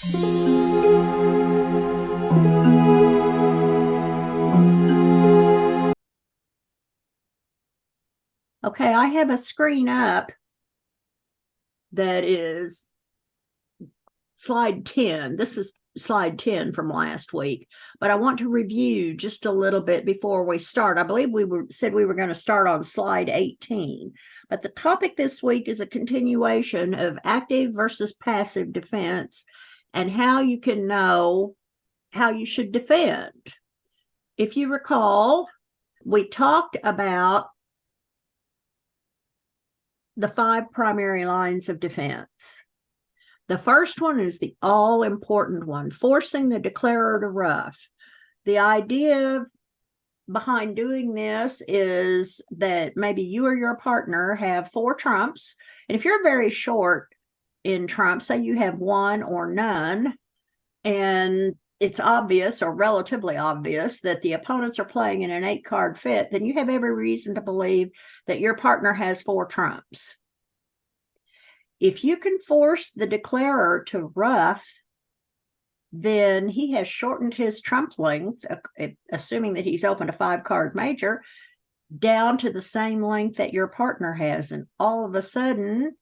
Okay, I have a screen up that is slide 10. This is slide 10 from last week, but I want to review just a little bit before we start. I believe we said we were going to start on slide 18, but the topic this week is a continuation of active versus passive defense and how you can know how you should defend. If you recall, we talked about the 5 primary lines of defense. The first one is the all-important one, forcing the declarer to ruff. The idea behind doing this is that maybe you or your partner have 4 trumps, and if you're very short in trumps, say you have 1 or none, and it's obvious or relatively obvious that the opponents are playing in an 8-card fit, then you have every reason to believe that your partner has 4 trumps. If you can force the declarer to ruff, then he has shortened his trump length, assuming that he's opened a 5-card major, down to the same length that your partner has. And all of a sudden,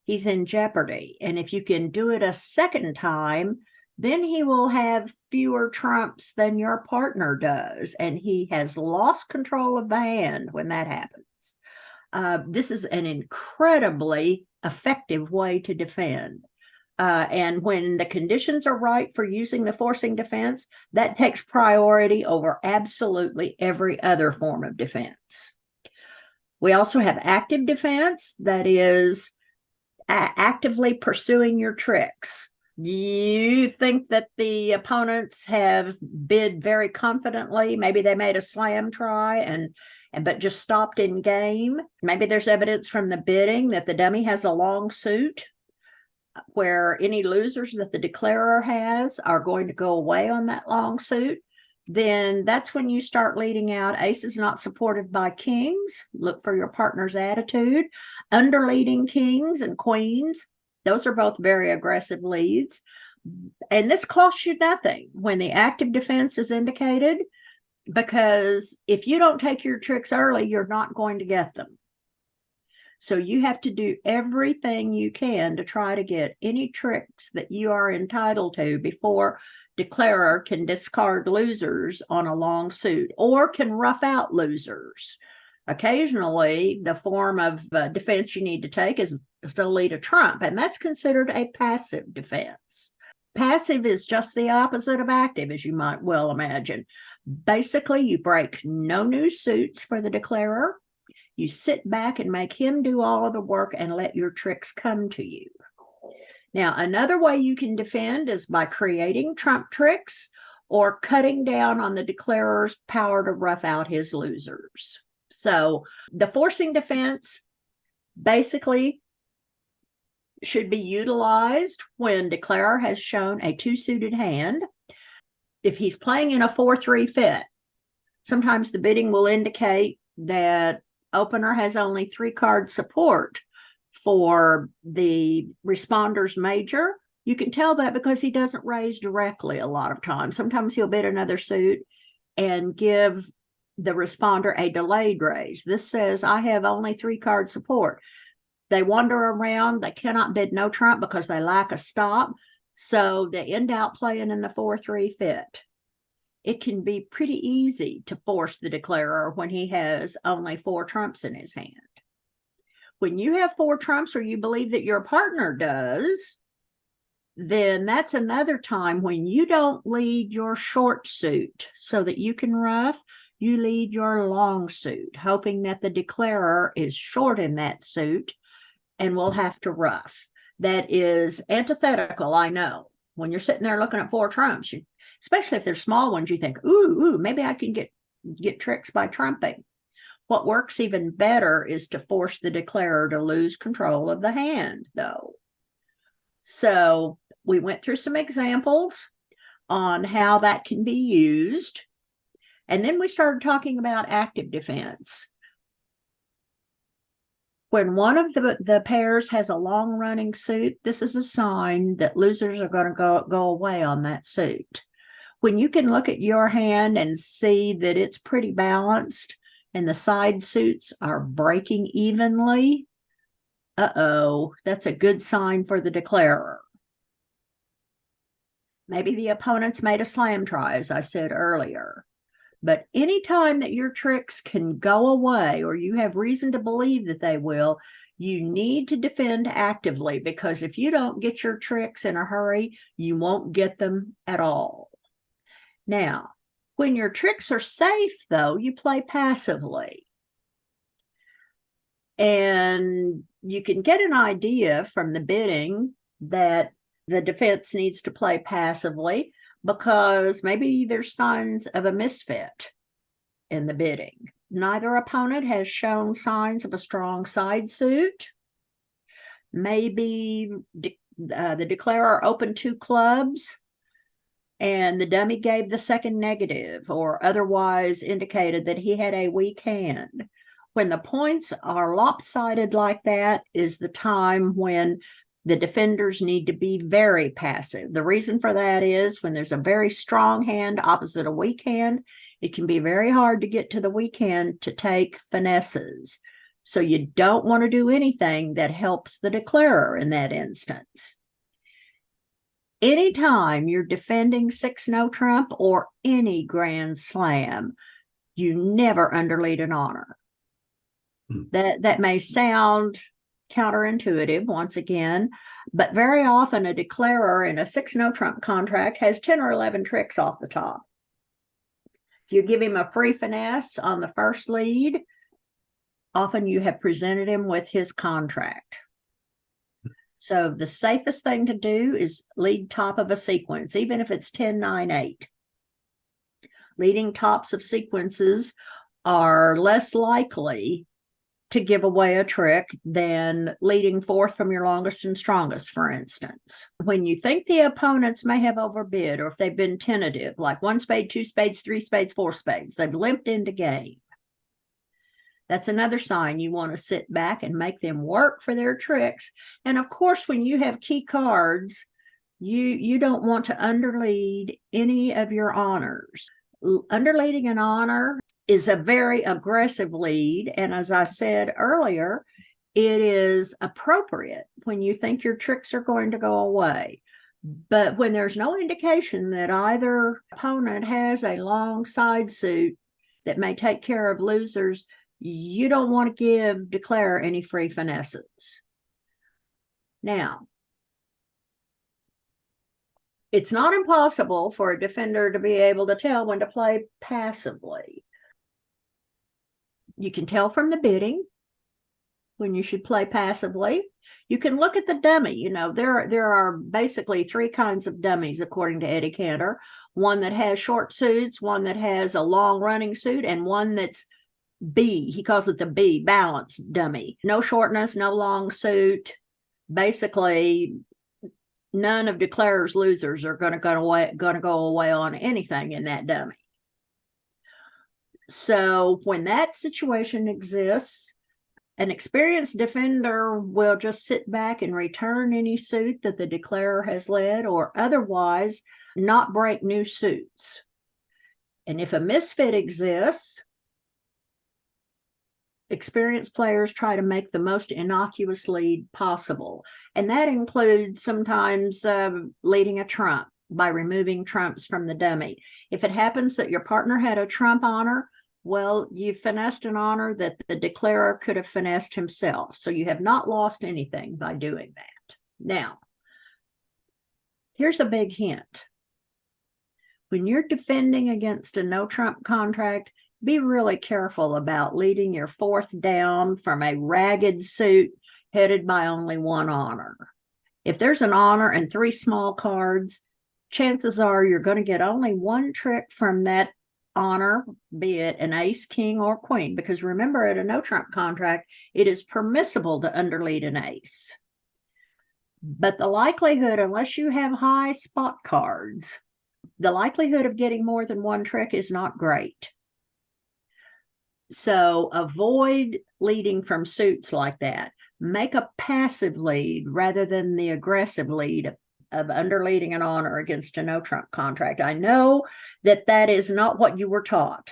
he's in jeopardy. And if you can do it a second time, then he will have fewer trumps than your partner does. And he has lost control of the hand when that happens. This is an incredibly effective way to defend. And when the conditions are right for using the forcing defense, that takes priority over absolutely every other form of defense. We also have active defense, that is actively pursuing your tricks. You think that the opponents have bid very confidently. Maybe they made a slam try but just stopped in game. Maybe there's evidence from the bidding that the dummy has a long suit, where any losers that the declarer has are going to go away on that long suit. Then that's when you start leading out aces not supported by kings. Look for your partner's attitude. Underleading kings and queens. Those are both very aggressive leads. And this costs you nothing when the active defense is indicated, because if you don't take your tricks early, you're not going to get them. So you have to do everything you can to try to get any tricks that you are entitled to before declarer can discard losers on a long suit or can ruff out losers. Occasionally, the form of defense you need to take is to lead a trump, and that's considered a passive defense. Passive is just the opposite of active, as you might well imagine. Basically, you break no new suits for the declarer. You sit back and make him do all of the work and let your tricks come to you. Now, another way you can defend is by creating trump tricks or cutting down on the declarer's power to ruff out his losers. So the forcing defense basically should be utilized when declarer has shown a 2-suited hand. If he's playing in a 4-3 fit, sometimes the bidding will indicate that opener has only 3-card support for the responder's major. You can tell that because he doesn't raise directly a lot of times. Sometimes he'll bid another suit and give the responder a delayed raise. This says, I have only 3-card support. They wander around. They cannot bid no trump because they lack a stop. So they end out playing in the 4-3 fit. It can be pretty easy to force the declarer when he has only 4 trumps in his hand. When you have 4 trumps, or you believe that your partner does, then that's another time when you don't lead your short suit so that you can ruff. You lead your long suit, hoping that the declarer is short in that suit and will have to ruff. That is antithetical, I know. When you're sitting there looking at 4 trumps, especially if they're small ones, you think, ooh, maybe I can get tricks by trumping. What works even better is to force the declarer to lose control of the hand, though. So we went through some examples on how that can be used. And then we started talking about active defense. When one of the pairs has a long running suit, this is a sign that losers are going to go away on that suit. When you can look at your hand and see that it's pretty balanced and the side suits are breaking evenly, that's a good sign for the declarer. Maybe the opponent's made a slam try, as I said earlier. But anytime that your tricks can go away or you have reason to believe that they will, you need to defend actively, because if you don't get your tricks in a hurry, you won't get them at all. Now, when your tricks are safe, though, you play passively. And you can get an idea from the bidding that the defense needs to play passively, because maybe there's signs of a misfit in the bidding. Neither opponent has shown signs of a strong side suit. Maybe the declarer opened 2 clubs and the dummy gave the second negative, or otherwise indicated that he had a weak hand. When the points are lopsided like that is the time when the defenders need to be very passive. The reason for that is when there's a very strong hand opposite a weak hand, it can be very hard to get to the weak hand to take finesses. So you don't want to do anything that helps the declarer in that instance. Anytime you're defending 6 no trump or any grand slam, you never underlead an honor. That may sound counterintuitive once again, but very often a declarer in a 6 no trump contract has 10 or 11 tricks off the top. If you give him a free finesse on the first lead, often you have presented him with his contract. So the safest thing to do is lead top of a sequence, even if it's 10, 9, 8. Leading tops of sequences are less likely to give away a trick than leading fourth from your longest and strongest, for instance. When you think the opponents may have overbid, or if they've been tentative, like 1 spade, 2 spades, 3 spades, 4 spades, they've limped into game. That's another sign you want to sit back and make them work for their tricks. And of course, when you have key cards, you don't want to underlead any of your honors. Underleading an honor is a very aggressive lead. And as I said earlier, it is appropriate when you think your tricks are going to go away. But when there's no indication that either opponent has a long side suit that may take care of losers, you don't want to declare any free finesses. Now, it's not impossible for a defender to be able to tell when to play passively. You can tell from the bidding when you should play passively. You can look at the dummy. You know, there are basically 3 kinds of dummies, according to Eddie Cantor. One that has short suits, one that has a long running suit, and one that's B. He calls it the B, balanced dummy. No shortness, no long suit. Basically, none of declarer's losers are going to go away on anything in that dummy. So when that situation exists, an experienced defender will just sit back and return any suit that the declarer has led, or otherwise not break new suits. And if a misfit exists, experienced players try to make the most innocuous lead possible. And that includes sometimes leading a trump by removing trumps from the dummy. If it happens that your partner had a trump honor, well, you finessed an honor that the declarer could have finessed himself. So you have not lost anything by doing that. Now, here's a big hint. When you're defending against a no trump contract, be really careful about leading your fourth down from a ragged suit headed by only 1 honor. If there's an honor and 3 small cards, chances are you're going to get only 1 trick from that honor, be it an ace, king, or queen, because remember, at a no trump contract, it is permissible to underlead an ace. But the likelihood, unless you have high spot cards, the likelihood of getting more than 1 trick is not great. So avoid leading from suits like that. Make a passive lead rather than the aggressive lead of underleading an honor against a no trump contract. I know that that is not what you were taught.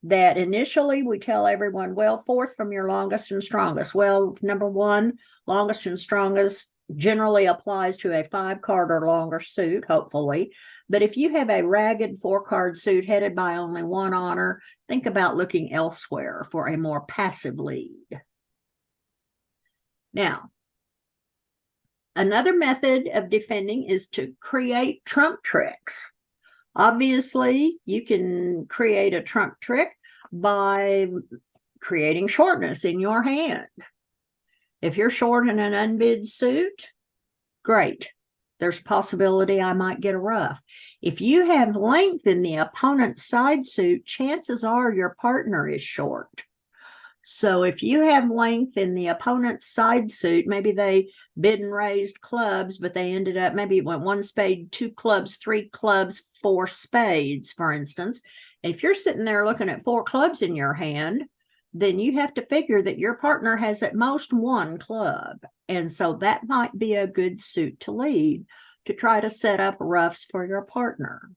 That initially we tell everyone, well, fourth from your longest and strongest. Well, number one, longest and strongest generally applies to a 5-card or longer suit, hopefully. But if you have a ragged 4-card suit headed by only one honor, think about looking elsewhere for a more passive lead. Now, another method of defending is to create trump tricks. Obviously, you can create a trump trick by creating shortness in your hand. If you're short in an unbid suit, great. There's a possibility I might get a ruff. If you have length in the opponent's side suit, chances are your partner is short. So if you have length in the opponent's side suit, maybe they bid and raised clubs, but they ended up, maybe it went 1 spade, 2 clubs, 3 clubs, 4 spades, for instance. And if you're sitting there looking at 4 clubs in your hand, then you have to figure that your partner has at most 1 club. And so that might be a good suit to lead to try to set up ruffs for your partner.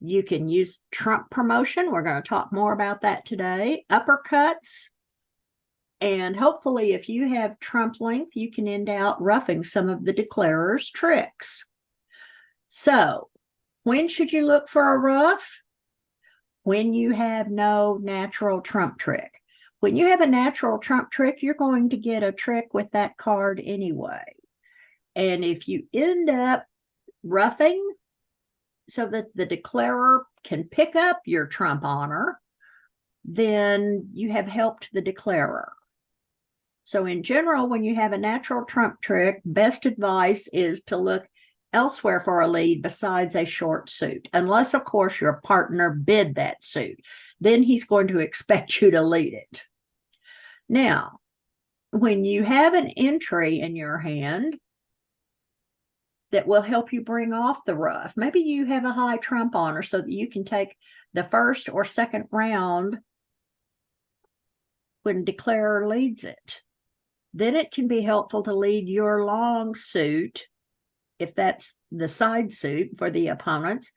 You can use trump promotion. We're going to talk more about that today. Uppercuts. And hopefully, if you have trump length, you can end out ruffing some of the declarer's tricks. So, when should you look for a ruff? When you have no natural trump trick. When you have a natural trump trick, you're going to get a trick with that card anyway. And if you end up ruffing so that the declarer can pick up your trump honor, then you have helped the declarer. So in general, when you have a natural trump trick, best advice is to look elsewhere for a lead besides a short suit, unless, of course, your partner bid that suit. Then he's going to expect you to lead it. Now, when you have an entry in your hand that will help you bring off the ruff, maybe you have a high trump honor so that you can take the first or second round when declarer leads it. Then it can be helpful to lead your long suit, if that's the side suit for the opponents,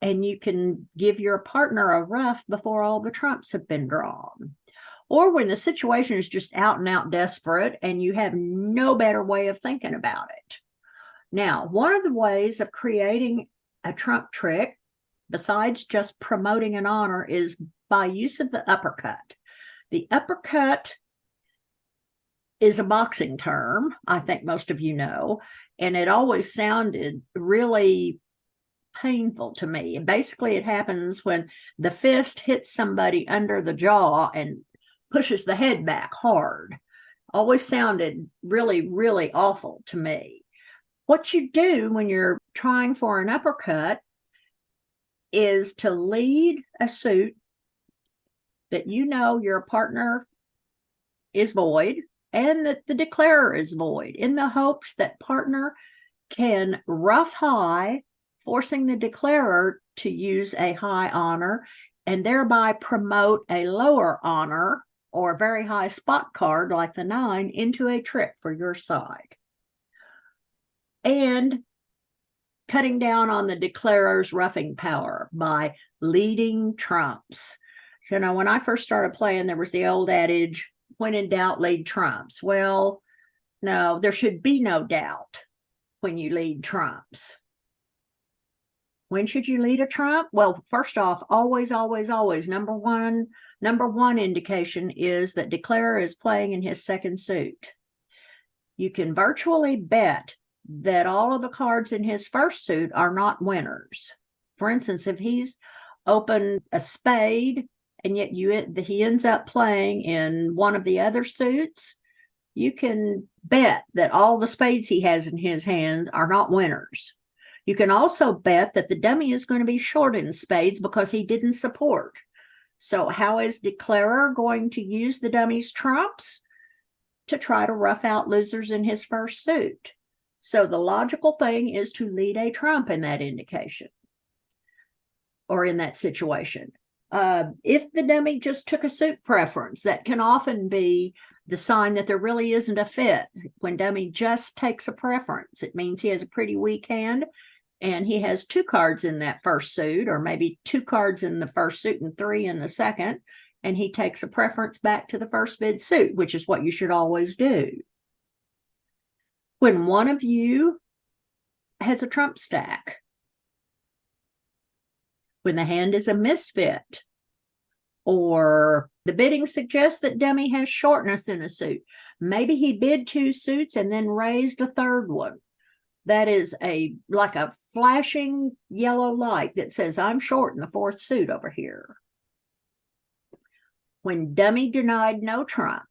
and you can give your partner a ruff before all the trumps have been drawn. Or when the situation is just out and out desperate and you have no better way of thinking about it. Now, one of the ways of creating a trump trick, besides just promoting an honor, is by use of the uppercut. The uppercut is a boxing term, I think most of you know, and it always sounded really painful to me. And basically, it happens when the fist hits somebody under the jaw and pushes the head back hard. Always sounded really, really awful to me. What you do when you're trying for an uppercut is to lead a suit that you know your partner is void and that the declarer is void, in the hopes that partner can ruff high, forcing the declarer to use a high honor and thereby promote a lower honor or a very high spot card like the 9 into a trick for your side. And cutting down on the declarer's ruffing power by leading trumps. You know, when I first started playing, there was the old adage, when in doubt, lead trumps. Well, no, there should be no doubt when you lead trumps. When should you lead a trump? Well, first off, always, always, always. Number one indication is that declarer is playing in his second suit. You can virtually bet that all of the cards in his first suit are not winners. For instance, if he's opened a spade and yet he ends up playing in one of the other suits, you can bet that all the spades he has in his hand are not winners. You can also bet that the dummy is going to be short in spades because he didn't support. So how is declarer going to use the dummy's trumps? To try to rough out losers in his first suit. So the logical thing is to lead a trump in that indication or in that situation. If the dummy just took a suit preference, that can often be the sign that there really isn't a fit. When dummy just takes a preference, it means he has a pretty weak hand and he has 2 cards in that first suit, or maybe 2 cards in the first suit and 3 in the second, and he takes a preference back to the first bid suit, which is what you should always do. When one of you has a trump stack, when the hand is a misfit, or the bidding suggests that dummy has shortness in a suit. Maybe he bid 2 suits and then raised a third one. That is like a flashing yellow light that says, I'm short in the 4th suit over here. When dummy denied no trump,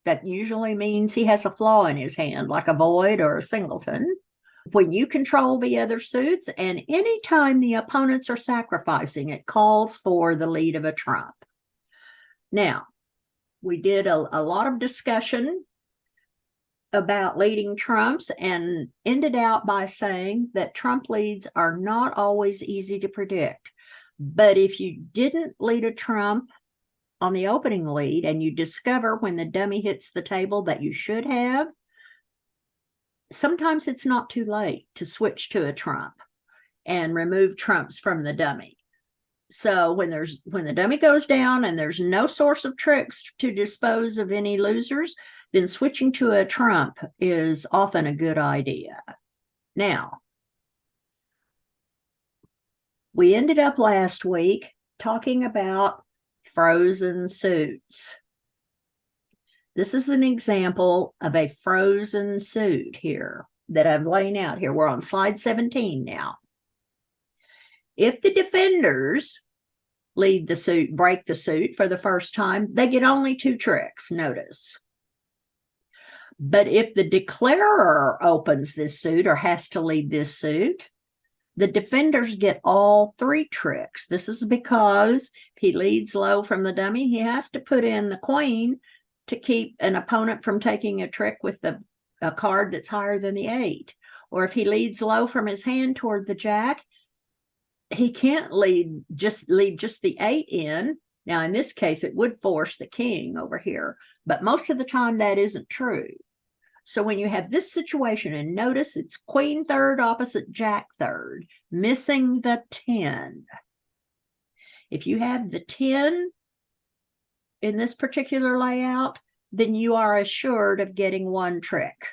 that usually means he has a flaw in his hand, like a void or a singleton. When you control the other suits, and anytime the opponents are sacrificing, it calls for the lead of a trump. Now, we did a lot of discussion about leading trumps and ended out by saying that trump leads are not always easy to predict. But if you didn't lead a trump on the opening lead and you discover when the dummy hits the table that you should have, sometimes it's not too late to switch to a trump and remove trumps from the dummy. So when the dummy goes down and there's no source of tricks to dispose of any losers, then switching to a trump is often a good idea. Now, we ended up last week talking about frozen suits. This is an example of a frozen suit here that I'm laying out here. We're on slide 17 now. If the defenders lead the suit, break the suit for the first time, they get only 2 tricks, notice. But if the declarer opens this suit or has to lead this suit, the defenders get all 3 tricks. This is because if he leads low from the dummy, he has to put in the queen to keep an opponent from taking a trick with a card that's higher than the 8. Or if he leads low from his hand toward the jack, he can't lead just the 8 in. Now, in this case, it would force the king over here, but most of the time that isn't true. So when you have this situation, and notice it's queen 3rd opposite jack 3rd, missing the 10. If you have the 10 in this particular layout, then you are assured of getting 1 trick,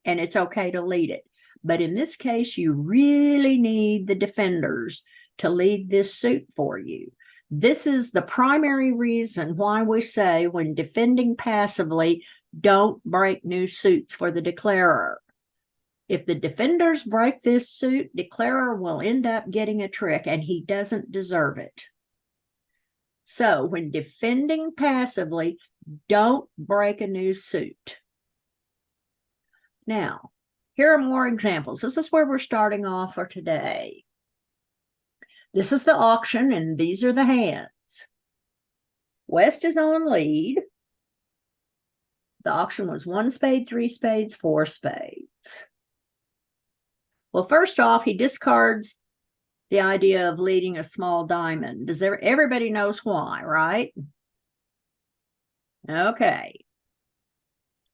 and it's okay to lead it. But in this case, you really need the defenders to lead this suit for you. This is the primary reason why we say when defending passively, don't break new suits for the declarer. If the defenders break this suit, declarer will end up getting a trick, and he doesn't deserve it. So when defending passively, don't break a new suit. Now, here are more examples. This is where we're starting off for today. This is the auction, and these are the hands. West is on lead. The auction was 1 spade, 3 spades, 4 spades. Well, first off, he discards the idea of leading a small diamond. Everybody knows why, right? Okay.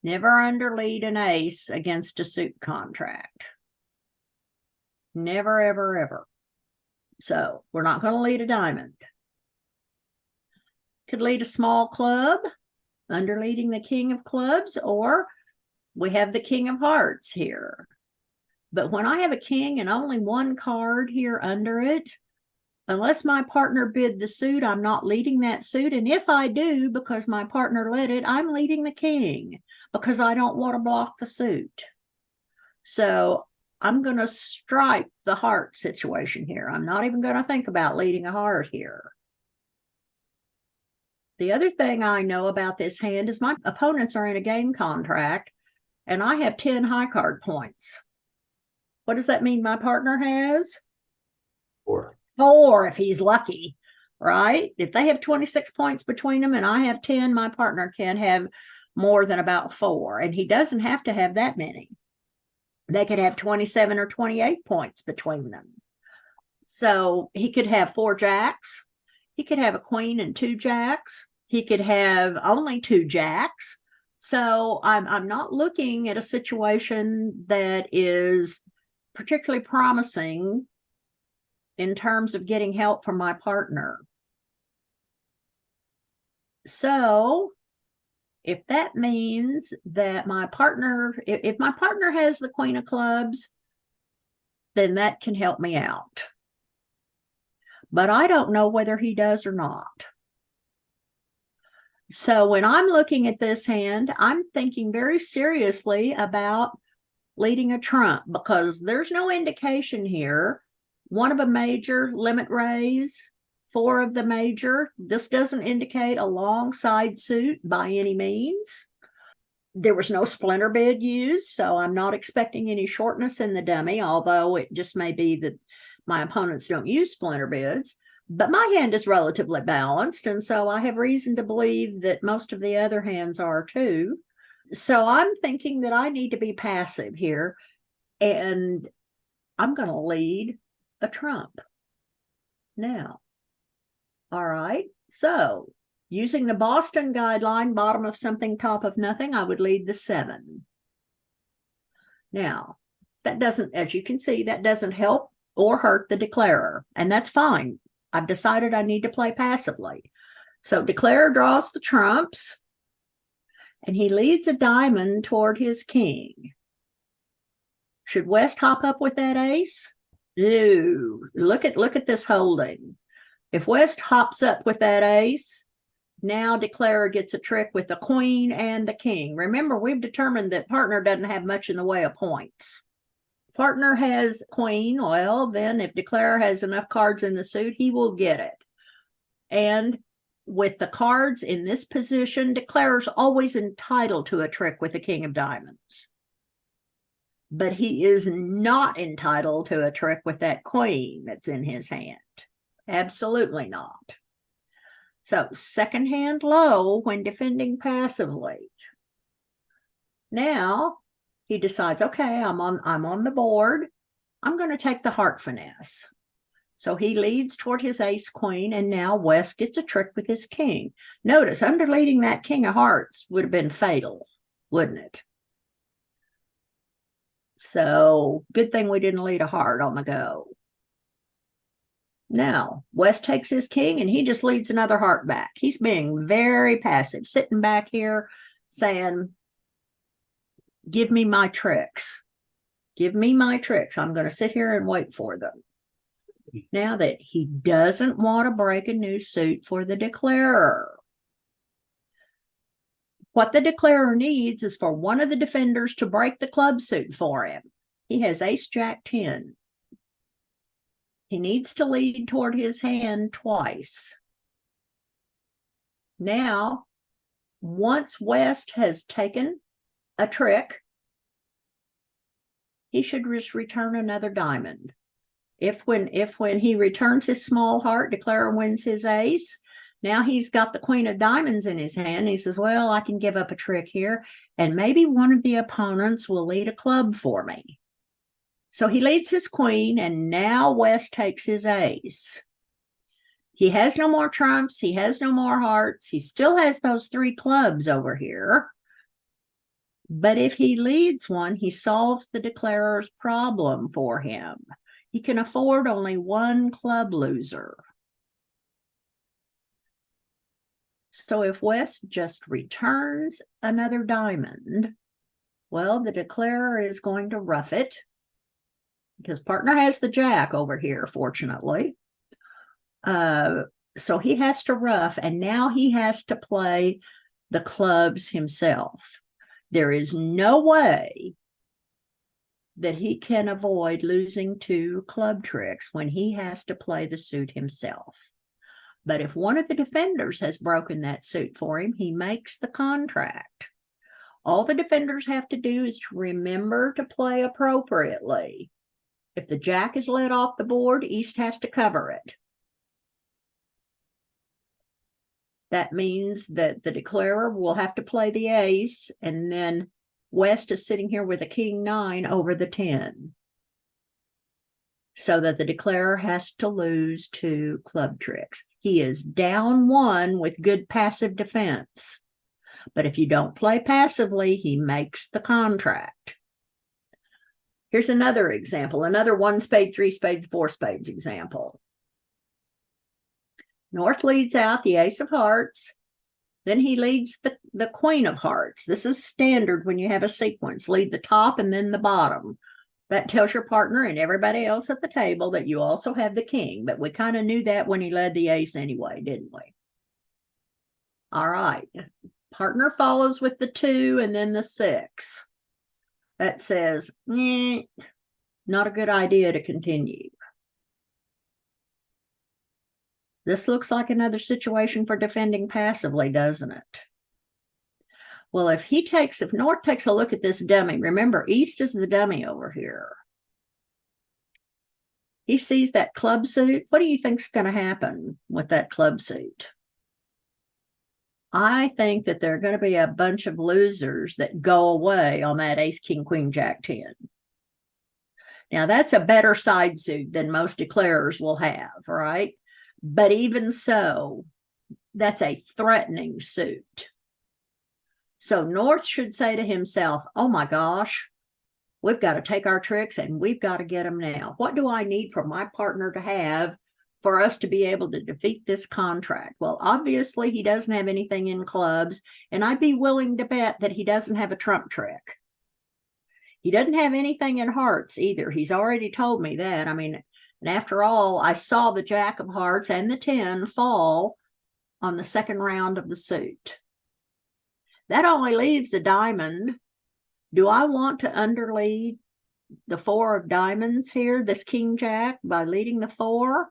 Never underlead an ace against a suit contract. Never, ever, ever. So we're not going to lead a diamond. Could lead a small club, underleading the king of clubs, or we have the king of hearts here. But when I have a king and only 1 card here under it, unless my partner bid the suit, I'm not leading that suit. And if I do, because my partner led it, I'm leading the king because I don't want to block the suit. So I'm going to stripe the heart situation here. I'm not even going to think about leading a heart here. The other thing I know about this hand is my opponents are in a game contract, and I have 10 high card points. What does that mean my partner has? 4. 4 if he's lucky, right? If they have 26 points between them and I have 10, my partner can't have more than about 4, and he doesn't have to have that many. They could have 27 or 28 points between them. So he could have 4 jacks. He could have a queen and 2 jacks. He could have only 2 jacks. So I'm not looking at a situation that is particularly promising in terms of getting help from my partner. So if that means that my partner, if my partner has the queen of clubs, then that can help me out. But I don't know whether he does or not. So when I'm looking at this hand, I'm thinking very seriously about leading a trump, because there's no indication here. 1 of a major, limit raise, 4 of the major. This doesn't indicate a long side suit by any means. There was no splinter bid used, so I'm not expecting any shortness in the dummy, although it just may be that my opponents don't use splinter bids. But my hand is relatively balanced, and so I have reason to believe that most of the other hands are too. So I'm thinking that I need to be passive here, and I'm going to lead a trump. Now, all right, so using the Boston guideline, bottom of something, top of nothing, I would lead the 7. Now, that doesn't, as you can see, that doesn't help or hurt the declarer, and that's fine. I've decided I need to play passively. So declarer draws the trumps, and he leads a diamond toward his king. Should West hop up with that ace? No. Look at this holding. If West hops up with that ace, now declarer gets a trick with the queen and the king. Remember, we've determined that partner doesn't have much in the way of points. Partner has queen, well, then if declarer has enough cards in the suit, he will get it. And with the cards in this position, declarer's always entitled to a trick with the king of diamonds. But he is not entitled to a trick with that queen that's in his hand. Absolutely not. So second hand low when defending passively. Now he decides, okay, I'm on the board. I'm going to take the heart finesse. So he leads toward his ace queen, and now West gets a trick with his king. Notice, under leading that king of hearts would have been fatal, wouldn't it? So good thing we didn't lead a heart on the go. Now, West takes his king, and he just leads another heart back. He's being very passive, sitting back here saying, give me my tricks. Give me my tricks. I'm going to sit here and wait for them. Now that he doesn't want to break a new suit for the declarer. What the declarer needs is for one of the defenders to break the club suit for him. He has ace jack 10. He needs to lead toward his hand twice. Now, once West has taken a trick, he should just return another diamond. If when he returns his small heart, declarer wins his ace. Now he's got the queen of diamonds in his hand. He says, well, I can give up a trick here, and maybe one of the opponents will lead a club for me. So he leads his queen, and now West takes his ace. He has no more trumps. He has no more hearts. He still has those 3 clubs over here. But if he leads one, he solves the declarer's problem for him. He can afford only 1 club loser. So if West just returns another diamond, well, the declarer is going to rough it, because partner has the jack over here, fortunately. So he has to rough, and now he has to play the clubs himself. There is no way that he can avoid losing 2 club tricks when he has to play the suit himself. But if one of the defenders has broken that suit for him, he makes the contract. All the defenders have to do is to remember to play appropriately. If the jack is let off the board, East has to cover it. That means that the declarer will have to play the ace, and then West is sitting here with a king 9 over the 10. so that the declarer has to lose 2 club tricks. He is down 1 with good passive defense. But if you don't play passively, he makes the contract. Here's another example, another 1 spade, 3 spades, 4 spades example. North leads out the ace of hearts. Then he leads the queen of hearts. This is standard when you have a sequence. Lead the top and then the bottom. That tells your partner and everybody else at the table that you also have the king. But we kind of knew that when he led the ace anyway, didn't we? All right. Partner follows with the 2 and then the 6. That says, not a good idea to continue. This looks like another situation for defending passively, doesn't it? Well, if North takes a look at this dummy, remember, East is the dummy over here. He sees that club suit. What do you think's going to happen with that club suit? I think that there are going to be a bunch of losers that go away on that ace, king, queen, jack, 10. Now, that's a better side suit than most declarers will have, right? But even so, that's a threatening suit. So North should say to himself, oh my gosh, we've got to take our tricks and we've got to get them now. What do I need for my partner to have for us to be able to defeat this contract? Well, obviously he doesn't have anything in clubs, and I'd be willing to bet that he doesn't have a trump trick. He doesn't have anything in hearts either. He's already told me that. I mean, and after all, I saw the jack of hearts and the 10 fall on the second round of the suit. That only leaves a diamond. Do I want to underlead the 4 of diamonds here, this king jack, by leading the 4?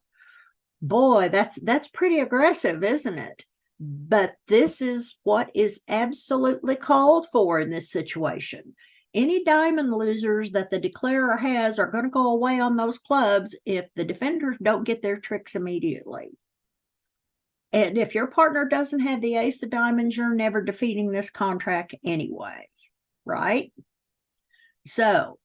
Boy, that's pretty aggressive, isn't it? But this is what is absolutely called for in this situation. Any diamond losers that the declarer has are going to go away on those clubs if the defenders don't get their tricks immediately. And if your partner doesn't have the ace of diamonds, you're never defeating this contract anyway, right? So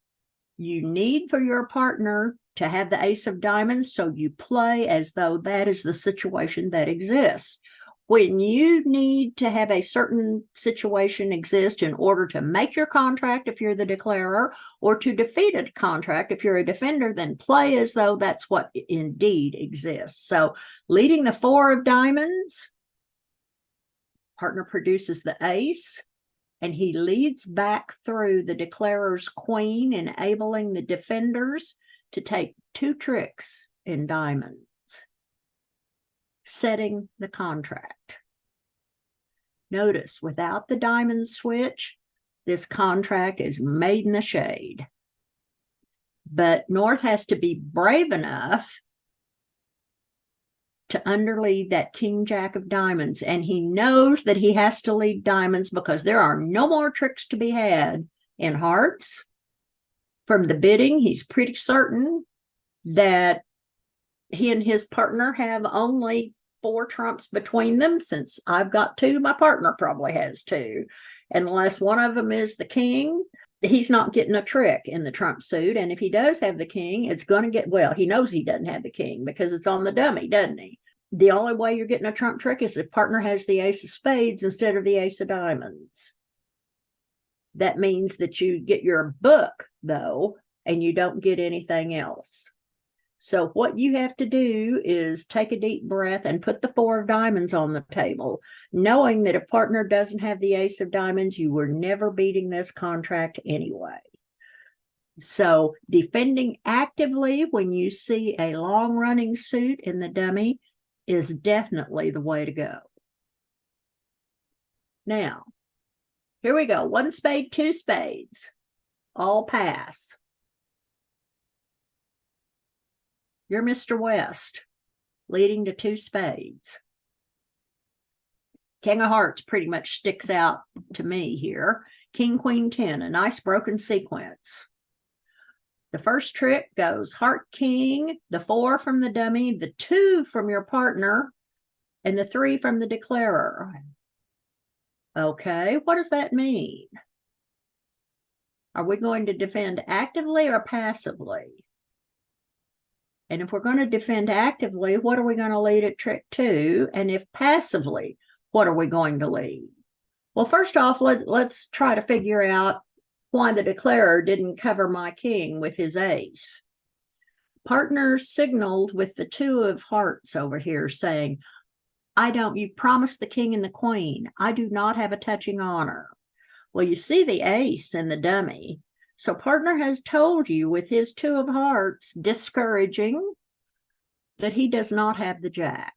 you need for your partner to have the ace of diamonds, so you play as though that is the situation that exists. When you need to have a certain situation exist in order to make your contract if you're the declarer, or to defeat a contract if you're a defender, then play as though that's what indeed exists. So leading the 4 of diamonds, partner produces the ace, and he leads back through the declarer's queen, enabling the defenders to take 2 tricks in diamonds, setting the contract. Notice, without the diamond switch, this contract is made in the shade. But North has to be brave enough to underlead that king jack of diamonds, and he knows that he has to lead diamonds because there are no more tricks to be had in hearts. From the bidding, he's pretty certain that he and his partner have only 4 trumps between them. Since I've got 2, my partner probably has 2. And unless one of them is the king, he's not getting a trick in the trump suit. And if he does have the king, it's going to get, well, he knows he doesn't have the king because it's on the dummy, doesn't he? The only way you're getting a trump trick is if partner has the ace of spades instead of the ace of diamonds. That means that you get your book, though, and you don't get anything else. So what you have to do is take a deep breath and put the 4 of diamonds on the table, knowing that if partner doesn't have the ace of diamonds, you were never beating this contract anyway. So defending actively when you see a long-running suit in the dummy is definitely the way to go. Now, here we go. 1 spade, 2 spades. All pass. You're Mr. West, leading to 2 spades. King of hearts pretty much sticks out to me here. King, queen, 10, a nice broken sequence. The first trick goes heart, king, the 4 from the dummy, the 2 from your partner, and the 3 from the declarer. Okay, what does that mean? Are we going to defend actively or passively? And if we're going to defend actively, what are we going to lead at trick 2? And if passively, what are we going to lead? Well, first off, let's try to figure out why the declarer didn't cover my king with his ace. Partner signaled with the 2 of hearts over here saying, you promised the king and the queen. I do not have a touching honor. Well, you see the ace in the dummy. So partner has told you with his 2 of hearts, discouraging, that he does not have the jack.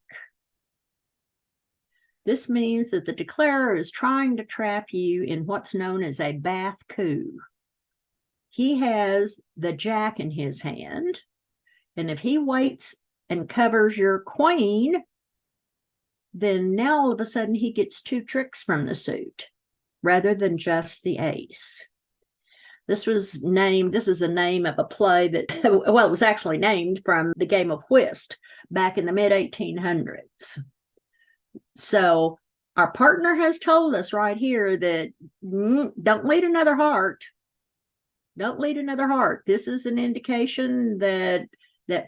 This means that the declarer is trying to trap you in what's known as a Bath coup. He has the jack in his hand, and if he waits and covers your queen, then now all of a sudden he gets 2 tricks from the suit rather than just the ace. This is a name of a play that, well, it was actually named from the game of whist back in the mid-1800s. So our partner has told us right here that don't lead another heart. Don't lead another heart. This is an indication that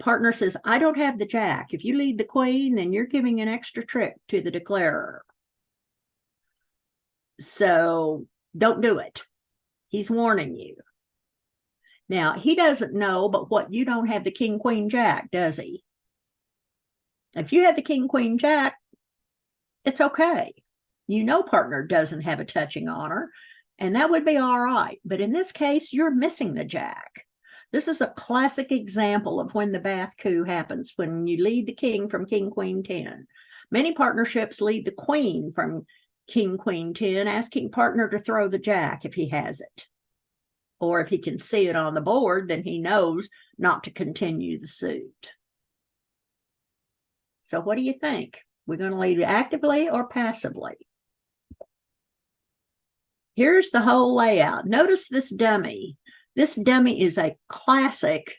partner says, I don't have the jack. If you lead the queen, then you're giving an extra trick to the declarer. So don't do it. He's warning you. Now, he doesn't know, but what, you don't have the king, queen, jack, does he? If you have the king, queen, jack, it's okay. You know partner doesn't have a touching honor, and that would be all right. But in this case, you're missing the jack. This is a classic example of when the Bath coup happens, when you lead the king from king, queen, 10. Many partnerships lead the queen from king, queen, 10, asking partner to throw the jack if he has it. Or if he can see it on the board, then he knows not to continue the suit. So what do you think? We're going to lead actively or passively? Here's the whole layout. Notice this dummy. This dummy is a classic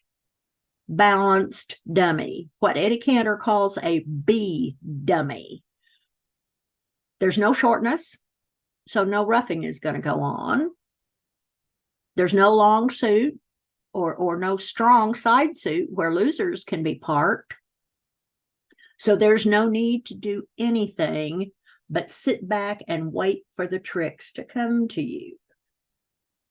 balanced dummy, what Eddie Cantor calls a B dummy. There's no shortness, so no ruffing is going to go on. There's no long suit or no strong side suit where losers can be parked. So there's no need to do anything but sit back and wait for the tricks to come to you.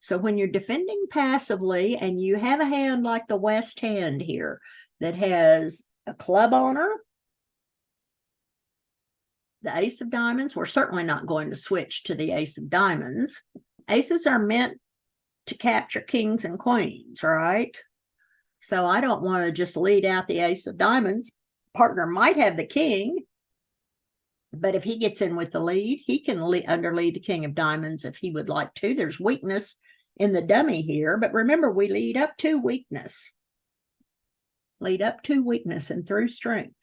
So when you're defending passively and you have a hand like the West hand here that has a club on her, the ace of diamonds, we're certainly not going to switch to the ace of diamonds. Aces are meant to capture kings and queens, right? So I don't want to just lead out the ace of diamonds. Partner might have the king, but if he gets in with the lead, he can underlead the king of diamonds if he would like to. There's weakness in the dummy here, but remember, we lead up to weakness. Lead up to weakness and through strength.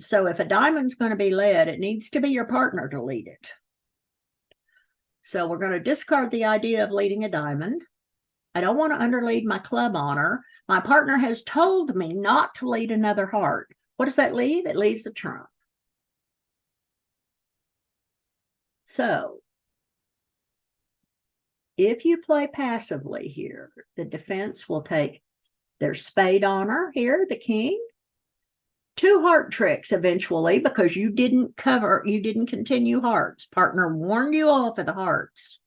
So if a diamond's going to be led, it needs to be your partner to lead it. So we're going to discard the idea of leading a diamond. I don't want to underlead my club honor. My partner has told me not to lead another heart. What does that leave? It leaves a trump. So if you play passively here, the defense will take their spade honor here, the king, 2 heart tricks eventually because you didn't continue hearts. Partner warned you off of the hearts.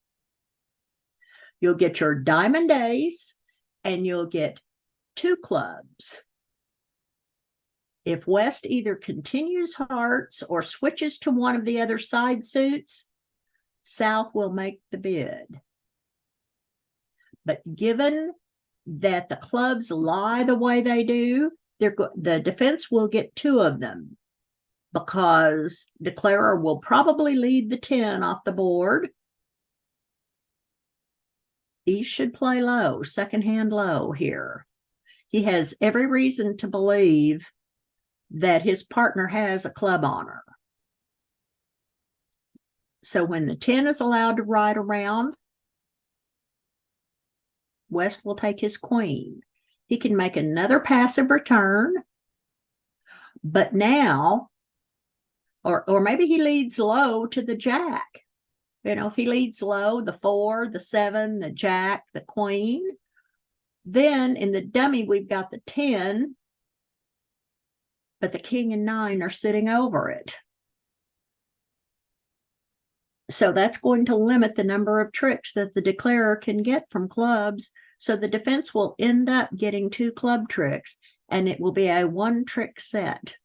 You'll get your diamond ace and you'll get 2 clubs. If West either continues hearts or switches to one of the other side suits, South will make the bid. But given that the clubs lie the way they do, the defense will get 2 of them because declarer will probably lead the 10 off the board. East should play low, second hand low here. He has every reason to believe that his partner has a club honor. So when the 10 is allowed to ride around, West will take his queen. He can make another passive return, but now, or maybe he leads low to the jack. You know, if he leads low, the 4, the 7, the jack, the queen, then in the dummy, we've got the 10 but the king and 9 are sitting over it. So that's going to limit the number of tricks that the declarer can get from clubs. So the defense will end up getting 2 club tricks, and it will be a 1-trick set.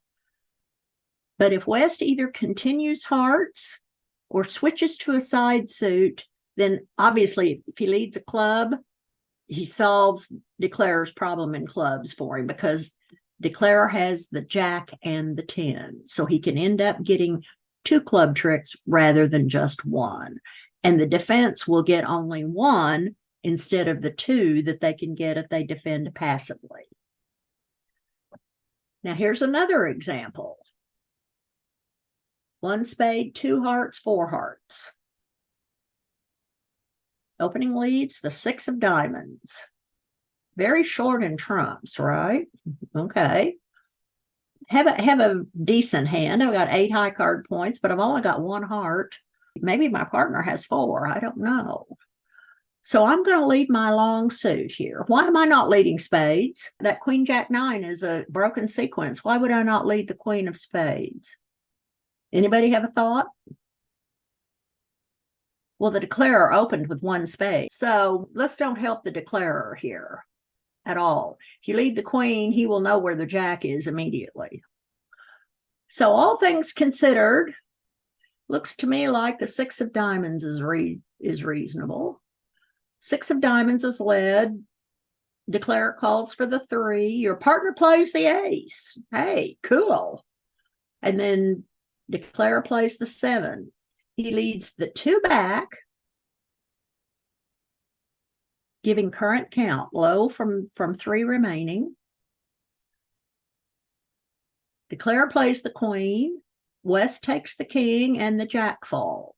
But if West either continues hearts or switches to a side suit, then obviously if he leads a club, he solves declarer's problem in clubs for him, because declarer has the jack and the 10. So he can end up getting 2 club tricks rather than just 1. And the defense will get only 1 instead of the 2 that they can get if they defend passively. Now here's another example. 1 spade, 2 hearts, 4 hearts. Opening leads the 6 of diamonds. Very short in trumps, right? Okay. Have a decent hand. I've got 8 high card points, but I've only got 1 heart. Maybe my partner has 4. I don't know. So I'm going to lead my long suit here. Why am I not leading spades? That queen jack 9 is a broken sequence. Why would I not lead the queen of spades? Anybody have a thought? Well, the declarer opened with 1 spade. So let's don't help the declarer here at all. If you lead the queen, he will know where the jack is immediately. So all things considered, looks to me like the 6 of diamonds is reasonable. 6 of diamonds is led. Declarer calls for the 3. Your partner plays the ace. Hey, cool. And then declarer plays the 7. He leads the 2 back, giving current count low from 3 remaining. Declarer plays the queen. West takes the king, and the jack falls.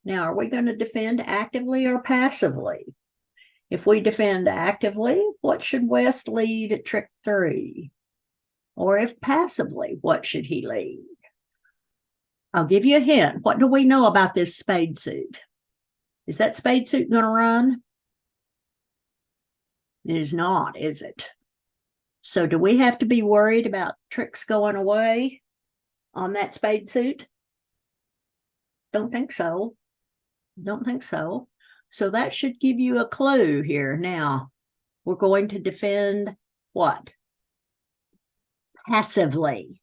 Now, are we going to defend actively or passively? If we defend actively, what should West lead at trick 3? Or if passively, what should he lead? I'll give you a hint. What do we know about this spade suit? Is that spade suit going to run? It is not, is it? So do we have to be worried about tricks going away on that spade suit? Don't think so. Don't think so. So that should give you a clue here. Now, we're going to defend what? Passively.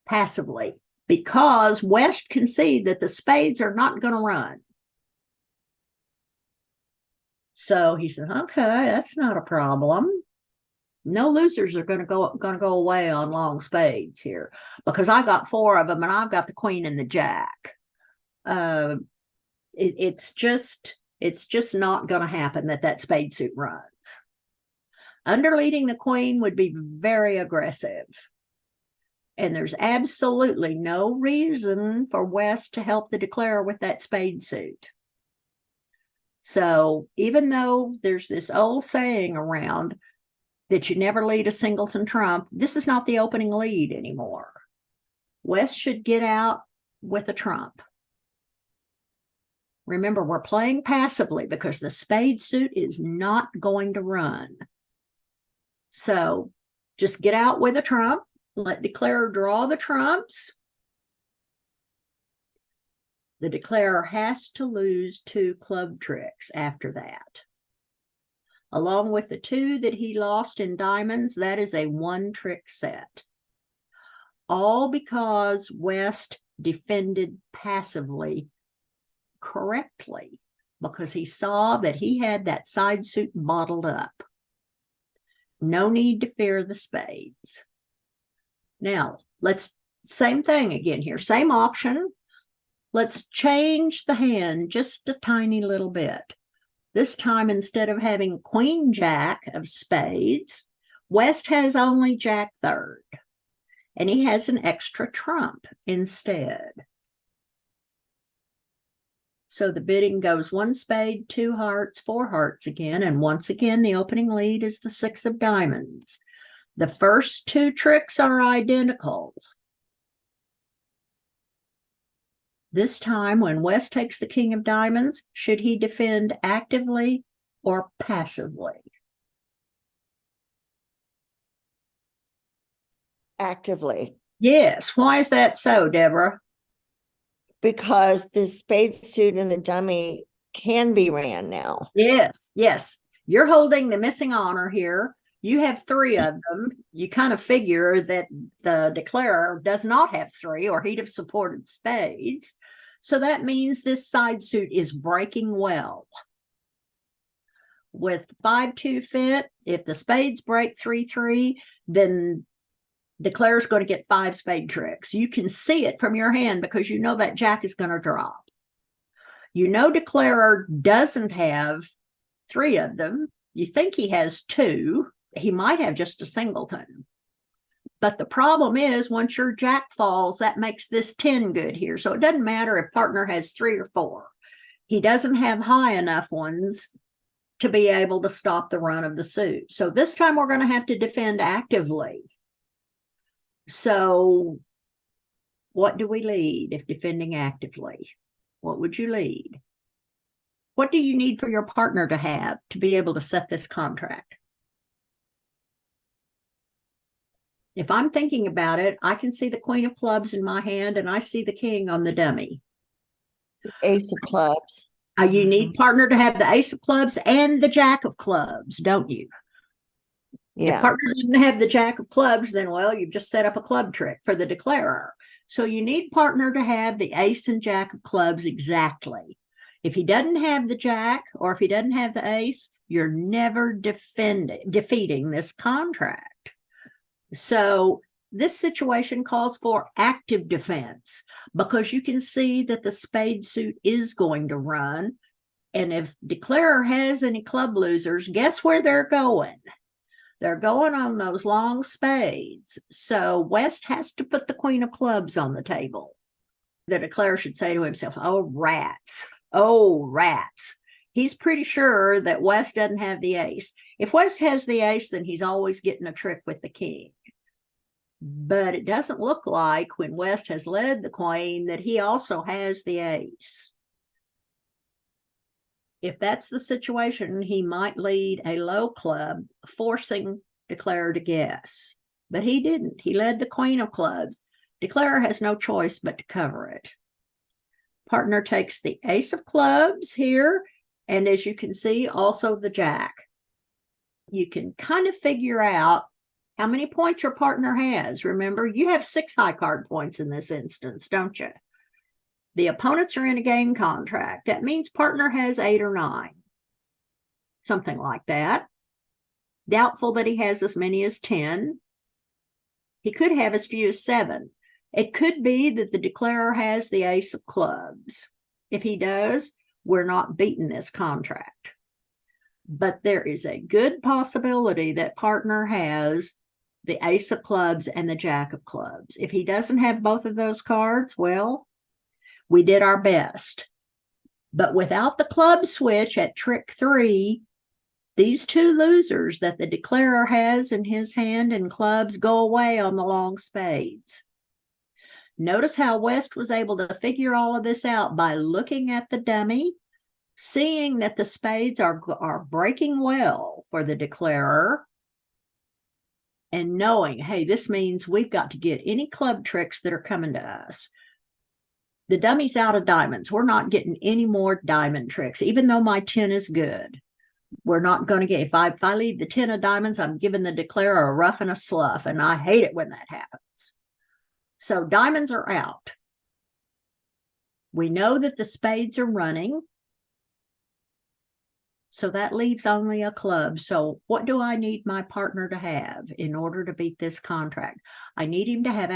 Passively. Because West can see that the spades are not going to run. So he said, okay, that's not a problem. No losers are going to go away on long spades here, because I got 4 of them and I've got the queen and the jack. It's just not going to happen that spade suit runs. Underleading the queen would be very aggressive. And there's absolutely no reason for West to help the declarer with that spade suit. So even though there's this old saying around that you never lead a singleton trump, this is not the opening lead anymore. West should get out with a trump. Remember, we're playing passively because the spade suit is not going to run. So just get out with a trump. Let declarer draw the trumps. The declarer has to lose 2 club tricks after that. Along with the 2 that he lost in diamonds, that is a 1-trick set. All because West defended passively correctly, because he saw that he had that side suit bottled up. No need to fear the spades. Now, same thing again here, same option. Let's change the hand just a tiny little bit. This time, instead of having queen jack of spades, West has only jack 3rd, and he has an extra trump instead. So the bidding goes 1 spade, 2 hearts, 4 hearts again, and once again, the opening lead is the 6 of diamonds. The first 2 tricks are identical. This time, when West takes the king of diamonds, should he defend actively or passively? actively. Yes. Why is that so, Deborah? Because the spade suit and the dummy can be ran now. Yes, yes. You're holding the missing honor here. You have 3 of them. You kind of figure that the declarer does not have 3, or he'd have supported spades. So that means this side suit is breaking well. With 5-2 fit, if the spades break 3-3, then declarer's going to get 5 spade tricks. You can see it from your hand because you know that jack is going to drop. You know declarer doesn't have 3 of them. You think he has 2. He might have just a singleton. But the problem is, once your jack falls, that makes this 10 good here. So it doesn't matter if partner has 3 or 4. He doesn't have high enough ones to be able to stop the run of the suit. So this time we're going to have to defend actively. So what do we lead if defending actively? What would you lead? What do you need for your partner to have to be able to set this contract? If I'm thinking about it, I can see the queen of clubs in my hand and I see the king on the dummy. Ace of clubs. You need partner to have the ace of clubs and the jack of clubs, don't you? Yeah. If partner didn't have the jack of clubs, then, well, you've just set up a club trick for the declarer. So you need partner to have the ace and jack of clubs exactly. If he doesn't have the jack, or if he doesn't have the ace, you're never defeating this contract. So this situation calls for active defense, because you can see that the spade suit is going to run. And if declarer has any club losers, guess where they're going? They're going on those long spades. So West has to put the queen of clubs on the table. The declarer should say to himself, oh, rats. Oh, rats. He's pretty sure that West doesn't have the ace. If West has the ace, then he's always getting a trick with the king. But it doesn't look like, when West has led the queen, that he also has the ace. If that's the situation, he might lead a low club, forcing declarer to guess. But he didn't. He led the queen of clubs. Declarer has no choice but to cover it. Partner takes the ace of clubs here, and as you can see, also the jack. You can kind of figure out how many points your partner has. Remember, you have 6 high card points in this instance, don't you? The opponents are in a game contract. That means partner has 8 or 9, something like that. Doubtful that he has as many as 10. He could have as few as 7. It could be that the declarer has the ace of clubs. If he does, we're not beating this contract. But there is a good possibility that partner has the ace of clubs and the jack of clubs. If he doesn't have both of those cards, well, we did our best. But without the club switch at trick 3, these 2 losers that the declarer has in his hand and clubs go away on the long spades. Notice how West was able to figure all of this out by looking at the dummy, seeing that the spades are breaking well for the declarer, and knowing, hey, this means we've got to get any club tricks that are coming to us. The dummy's out of diamonds. We're not getting any more diamond tricks, even though my 10 is good. We're not going to get, if I leave the 10 of diamonds, I'm giving the declarer a rough and a slough, and I hate it when that happens. So diamonds are out. We know that the spades are running. So that leaves only a club. So what do I need my partner to have in order to beat this contract? I need him to have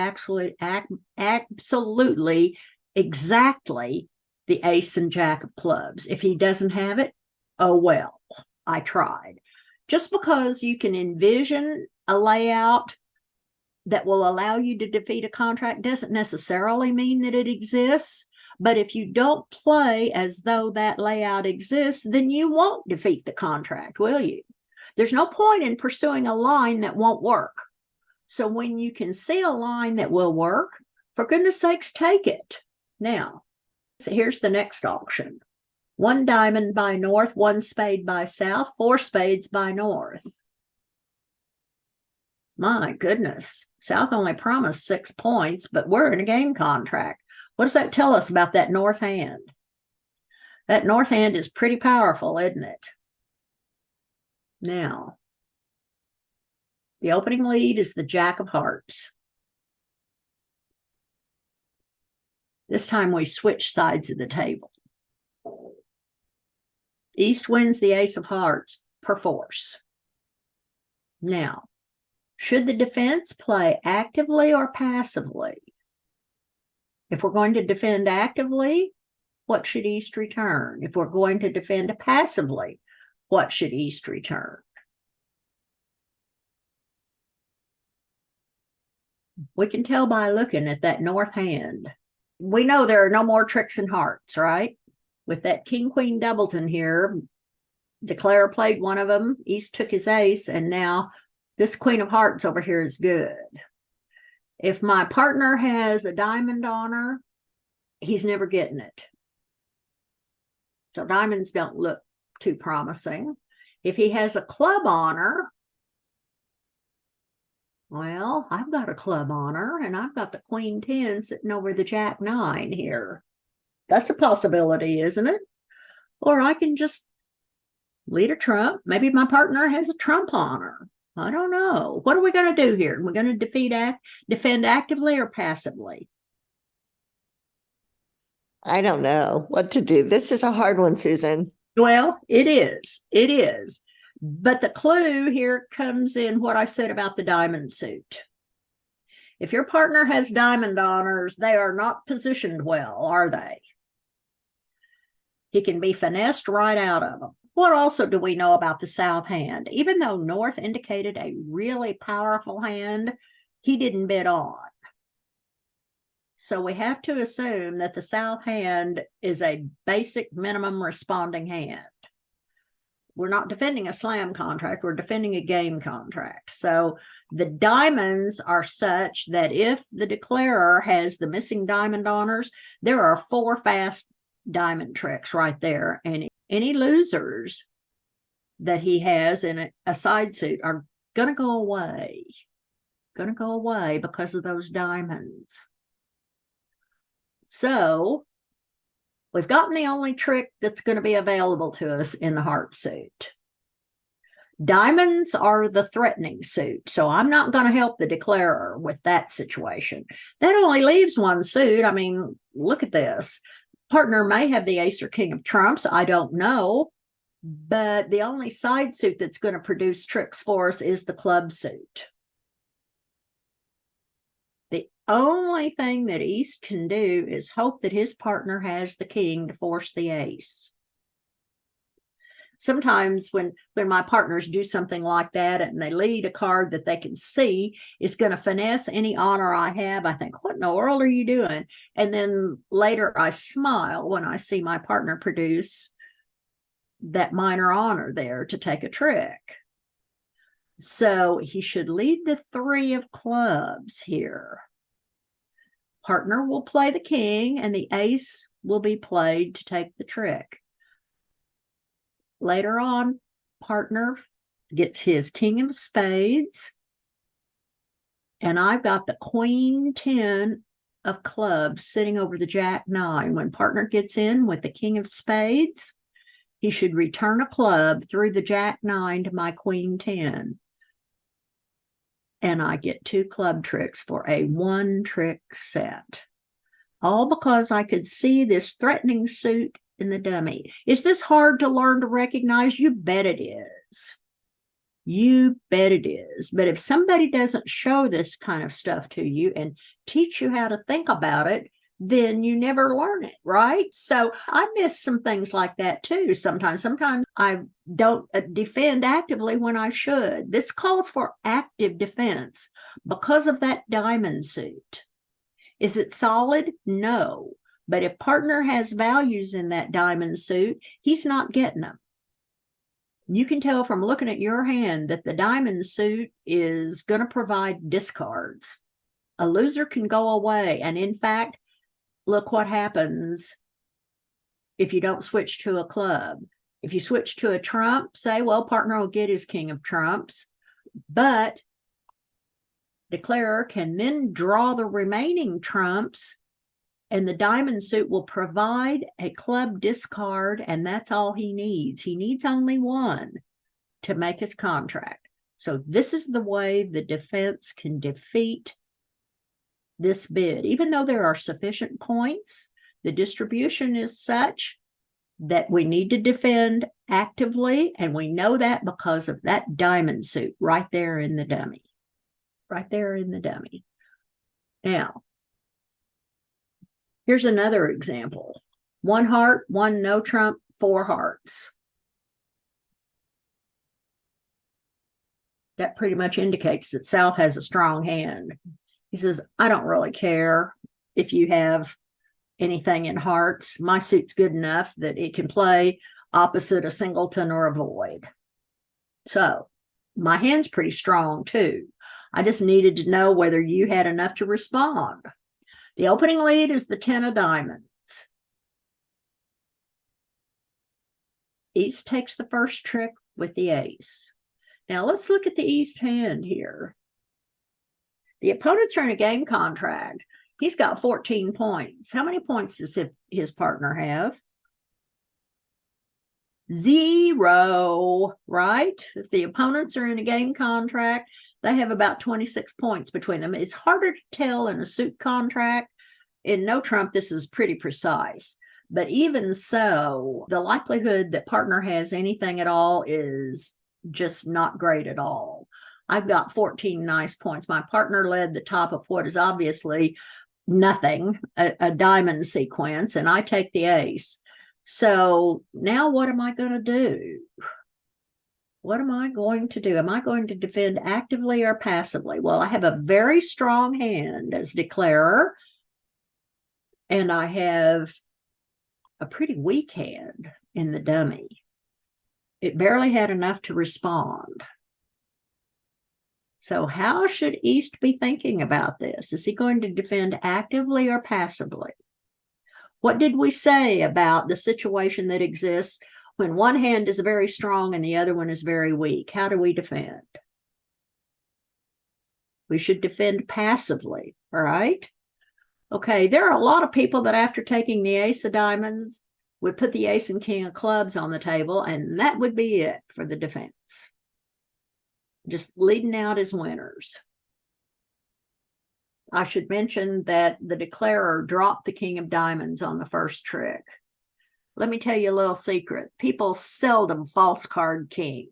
absolutely exactly the ace and jack of clubs. If he doesn't have it, oh well, I tried. Just because you can envision a layout that will allow you to defeat a contract doesn't necessarily mean that it exists. But if you don't play as though that layout exists, then you won't defeat the contract, will you? There's no point in pursuing a line that won't work. So when you can see a line that will work, for goodness sakes, take it. Now, so here's the next auction. 1 diamond by north, 1 spade by south, 4 spades by north. My goodness. South only promised 6 points, but we're in a game contract. What does that tell us about that north hand? That north hand is pretty powerful, isn't it? Now, the opening lead is the Jack of Hearts. This time we switch sides of the table. East wins the Ace of Hearts perforce. Now, should the defense play actively or passively? If we're going to defend actively, what should East return? If we're going to defend passively, what should East return? We can tell by looking at that north hand. We know there are no more tricks and hearts, right? With that king-queen doubleton here, Declare played one of them, East took his ace, and now this queen of hearts over here is good. If my partner has a diamond on her, he's never getting it. So diamonds don't look too promising. If he has a club on her, well, I've got a club on her, and I've got the queen 10 sitting over the jack 9 here. That's a possibility, isn't it? Or I can just lead a trump. Maybe my partner has a trump on her. I don't know. What are we going to do here? We're going to defend actively or passively? I don't know what to do. This is a hard one, Susan. Well, it is. It is. But the clue here comes in what I said about the diamond suit. If your partner has diamond honors, they are not positioned well, are they? He can be finessed right out of them. What also do we know about the south hand? Even though north indicated a really powerful hand, he didn't bid on. So we have to assume that the south hand is a basic minimum responding hand. We're not defending a slam contract, we're defending a game contract. So the diamonds are such that if the declarer has the missing diamond honors, there are 4 fast diamond tricks right there. And any losers that he has in a side suit are going to go away. Going to go away because of those diamonds. So we've gotten the only trick that's going to be available to us in the heart suit. Diamonds are the threatening suit, so I'm not going to help the declarer with that situation. That only leaves one suit. I mean, look at this. Partner may have the ace or king of trumps. I don't know. But the only side suit that's going to produce tricks for us is the club suit. The only thing that East can do is hope that his partner has the king to force the ace. Sometimes when my partners do something like that and they lead a card that they can see is going to finesse any honor I have, I think, what in the world are you doing? And then later I smile when I see my partner produce that minor honor there to take a trick. So he should lead the 3 of clubs here. Partner will play the king and the ace will be played to take the trick. Later on, partner gets his king of spades. And I've got the queen 10 of clubs sitting over the jack 9. When partner gets in with the king of spades, he should return a club through the jack 9 to my queen 10. And I get 2 club tricks for a 1-trick set. All because I could see this threatening suit in the dummy. Is this hard to learn to recognize? You bet it is. You bet it is. But if somebody doesn't show this kind of stuff to you and teach you how to think about it, then you never learn it, right? So I miss some things like that too sometimes. Sometimes I don't defend actively when I should. This calls for active defense because of that diamond suit. Is it solid? No. But if partner has values in that diamond suit, he's not getting them. You can tell from looking at your hand that the diamond suit is going to provide discards. A loser can go away. And in fact, look what happens if you don't switch to a club. If you switch to a trump, say, well, partner will get his king of trumps. But Declarer can then draw the remaining trumps, and the diamond suit will provide a club discard, and that's all he needs. He needs only one to make his contract. So this is the way the defense can defeat this bid. Even though there are sufficient points, the distribution is such that we need to defend actively, and we know that because of that diamond suit right there in the dummy. Right there in the dummy. Now, here's another example. 1 heart, 1 no trump, 4 hearts. That pretty much indicates that South has a strong hand. He says, I don't really care if you have anything in hearts. My suit's good enough that it can play opposite a singleton or a void. So my hand's pretty strong too. I just needed to know whether you had enough to respond. The opening lead is the 10 of diamonds. East takes the first trick with the ace. Now let's look at the East hand here. The opponents are in a game contract. He's got 14 points. How many points does his partner have? 0, right? If the opponents are in a game contract, they have about 26 points between them. It's harder to tell in a suit contract. In no trump, this is pretty precise. But even so, the likelihood that partner has anything at all is just not great at all. I've got 14 nice points. My partner led the top of what is obviously nothing, a diamond sequence, and I take the ace. So now what am I going to do? What am I going to do? Am I going to defend actively or passively? Well, I have a very strong hand as declarer, and I have a pretty weak hand in the dummy. It barely had enough to respond. So how should East be thinking about this? Is he going to defend actively or passively? What did we say about the situation that exists when one hand is very strong and the other one is very weak? How do we defend? We should defend passively, all right? Okay, there are a lot of people that after taking the ace of diamonds would put the ace and king of clubs on the table, and that would be it for the defense. Just leading out as winners. I should mention that the declarer dropped the king of diamonds on the first trick. Let me tell you a little secret. People seldom false card kings.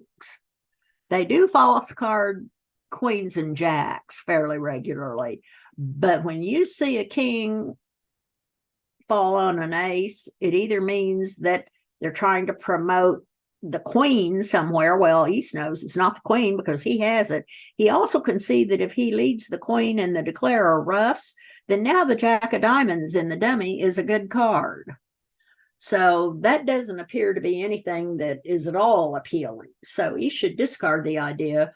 They do false card queens and jacks fairly regularly. But when you see a king fall on an ace, it either means that they're trying to promote the queen somewhere. Well, East knows it's not the queen because he has it. He also can see that if he leads the queen and the declarer roughs, then now the jack of diamonds in the dummy is a good card. So that doesn't appear to be anything that is at all appealing. So he should discard the idea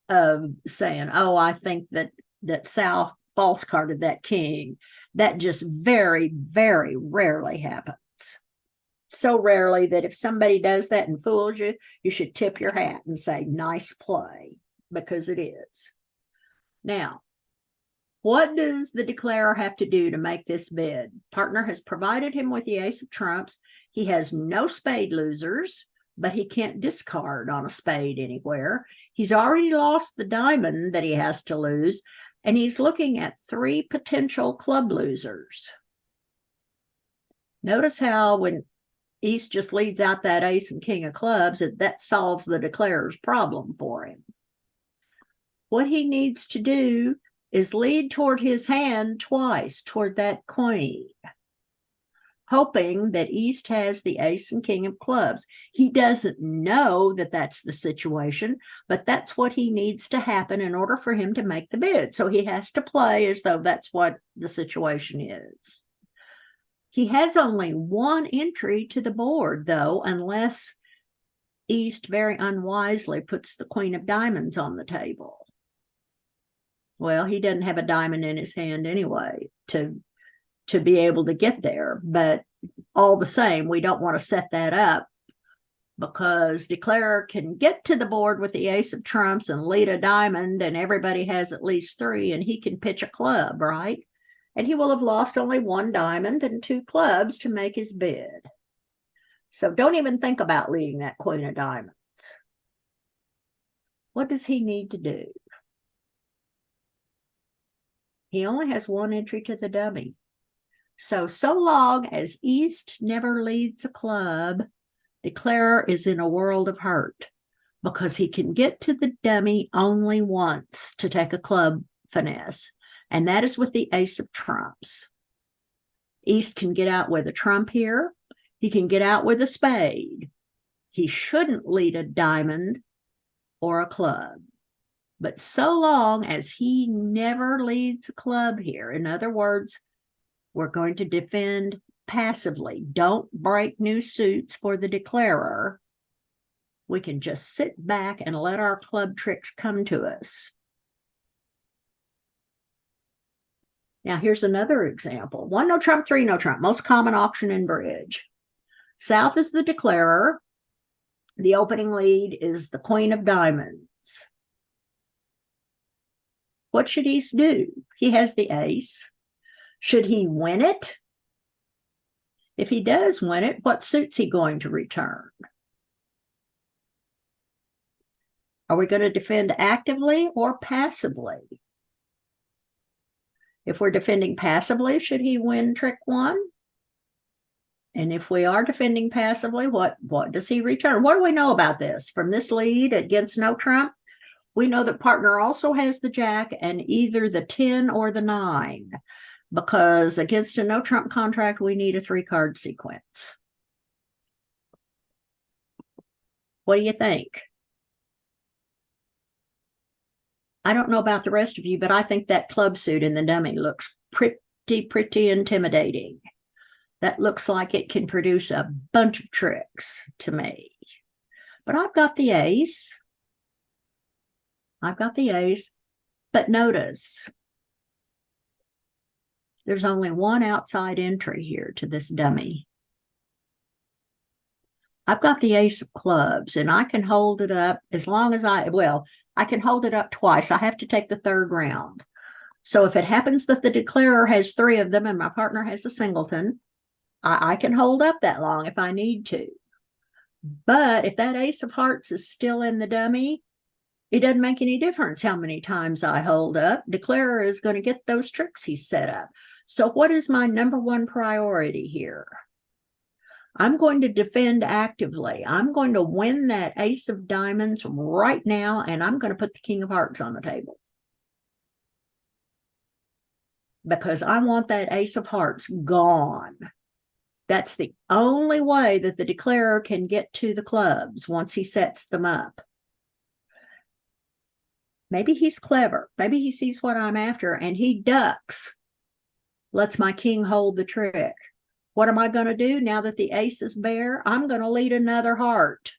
of saying, oh, I think that South false carded that king. That just very, very rarely happens. So rarely that if somebody does that and fools you, you should tip your hat and say, nice play, because it is. Now, what does the declarer have to do to make this bid? Partner has provided him with the ace of trumps. He has no spade losers, but he can't discard on a spade anywhere. He's already lost the diamond that he has to lose, and he's looking at 3 potential club losers. Notice how when East just leads out that ace and king of clubs, that solves the declarer's problem for him. What he needs to do is lead toward his hand twice, toward that queen, hoping that East has the ace and king of clubs. He doesn't know that that's the situation, but that's what he needs to happen in order for him to make the bid. So he has to play as though that's what the situation is. He has only 1 entry to the board, though, unless East very unwisely puts the queen of diamonds on the table. Well, he doesn't have a diamond in his hand anyway to be able to get there. But all the same, we don't want to set that up because declarer can get to the board with the ace of trumps and lead a diamond, and everybody has at least 3, and he can pitch a club, right? And he will have lost only 1 diamond and 2 clubs to make his bid. So don't even think about leading that queen of diamonds. What does he need to do? He only has 1 entry to the dummy. So long as East never leads a club, declarer is in a world of hurt, because he can get to the dummy only once to take a club finesse, and that is with the ace of trumps. East can get out with a trump here. He can get out with a spade. He shouldn't lead a diamond or a club. But so long as he never leads a club here, in other words, we're going to defend passively. Don't break new suits for the declarer. We can just sit back and let our club tricks come to us. Now, here's another example. 1 no trump, 3 no trump. Most common auction in bridge. South is the declarer. The opening lead is the queen of diamonds. What should East do? He has the ace. Should he win it? If he does win it, what suit's he going to return? Are we going to defend actively or passively? If we're defending passively, should he win trick 1? And if we are defending passively, what does he return? What do we know about this? From this lead against no trump, we know that partner also has the jack and either the 10 or the 9, because against a no trump contract, we need a 3-card sequence. What do you think? I don't know about the rest of you, but I think that club suit in the dummy looks pretty intimidating. That looks like it can produce a bunch of tricks to me. But I've got the ace. But notice, there's only 1 outside entry here to this dummy. I've got the ace of clubs, and I can hold it up as long as I can hold it up twice. I have to take the 3rd round. So if it happens that the declarer has 3 of them and my partner has a singleton, I can hold up that long if I need to. But if that ace of hearts is still in the dummy, it doesn't make any difference how many times I hold up. Declarer is going to get those tricks he set up. So what is my number 1 priority here? I'm going to defend actively. I'm going to win that ace of diamonds right now, and I'm going to put the king of hearts on the table, because I want that ace of hearts gone. That's the only way that the declarer can get to the clubs once he sets them up. Maybe he's clever. Maybe he sees what I'm after and he ducks, lets my king hold the trick. What am I going to do now that the ace is bare? I'm going to lead another heart